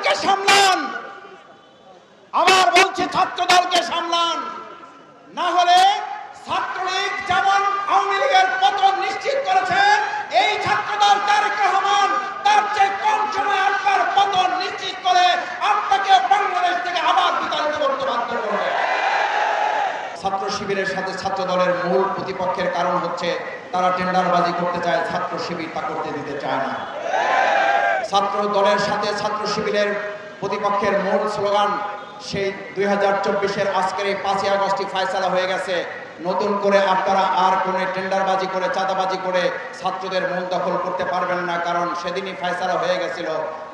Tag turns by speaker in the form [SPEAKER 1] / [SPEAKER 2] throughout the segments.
[SPEAKER 1] দলকে সামলান, আবার বলছি ছাত্র দলকে সামলান, না হলে ছাত্রলীগ যেমন আওয়ামী লীগের পতন নিশ্চিত করেছে, এই ছাত্রদল তারেক রহমান তার চেয়ে কম সময়ে আপনার পতন নিশ্চিত করে আপনাকে বাংলাদেশ থেকে আবার বিতাড়িত করতে বাধ্য করবে। ছাত্র শিবিরের সাথে ছাত্র দলের মূল প্রতিপক্ষের কারণ হচ্ছে তারা টেন্ডারবাজি করতে চায়, ছাত্র শিবির তা করতে দিতে চায় না। ছাত্র দলের সাথে ছাত্র শিবিরের প্রতিপক্ষের মূল স্লোগান সেই 2024-এর আজকের এই 5ই আগস্টই ফয়সালা হয়ে গেছে। নতুন করে আপনারা আর কোনো টেন্ডারবাজি করে চাঁদাবাজি করে ছাত্রদের মূল দখল করতে পারবেন না, কারণ সেদিনই ফয়সালা হয়ে গেছিল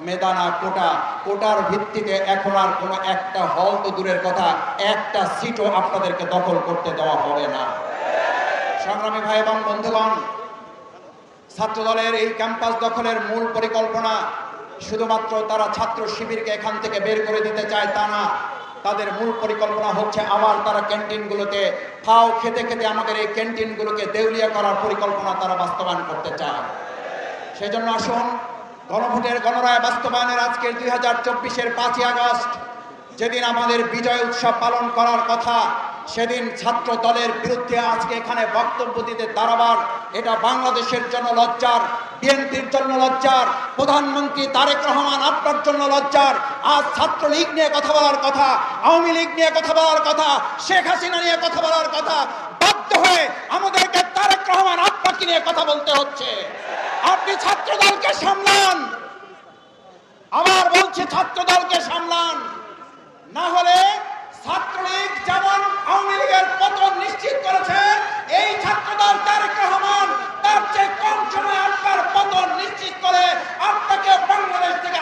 [SPEAKER 1] মেদানা কোটা। কোটার ভিত্তিতে এখন আর কোনো একটা হল তো দূরের কথা, একটা সিটও আপনাদেরকে দখল করতে দেওয়া হবে না। সংগ্রামী ভাই এবং বন্ধুগণ, ছাত্রদলের এই ক্যাম্পাস দখলের মূল পরিকল্পনা শুধুমাত্র তারা ছাত্র শিবিরকে এখান থেকে বের করে দিতে চায় তা না, তাদের মূল পরিকল্পনা হচ্ছে আবার তারা ক্যান্টিনগুলোতে ফাও খেতে খেতে আমাদের এই ক্যান্টিনগুলোকে দেউলিয়া করার পরিকল্পনা তারা বাস্তবায়ন করতে চায়। সেজন্য আসুন গণভোটের গণরায় বাস্তবায়নের আজকের 2024-এর 5ই আগস্ট যেদিন আমাদের বিজয় উৎসব পালন করার কথা, সেদিন ছাত্র দলের বিরুদ্ধে আজকে এখানে বক্তব্য দিতে দাঁড়াবার এটা বাংলাদেশের জন্য লজ্জার, বিএনপির জন্য লজ্জার, প্রধানমন্ত্রী তারেক রহমান আপনার জন্য লজ্জার। আজ ছাত্রলীগ নিয়ে কথা বলার কথা, আওয়ামী লীগ নিয়ে কথা বলার কথা, শেখ হাসিনা নিয়ে কথা বলার কথা, বাধ্য হয়ে আমাদেরকে তারেক রহমান আপনাকে নিয়ে কথা বলতে হচ্ছে। আপনি ছাত্র দলকে সামলান, আবার বলছি ছাত্র দলকে সামলান, না হলে ছাত্রলীগ যেমন আওয়ামী লীগের পতন নিশ্চিত করেছে, এই ছাত্রদল তারেক রহমান তার চেয়ে কম সময়ে আপনার পতন নিশ্চিত করে আপনাকে বাংলাদেশ থেকে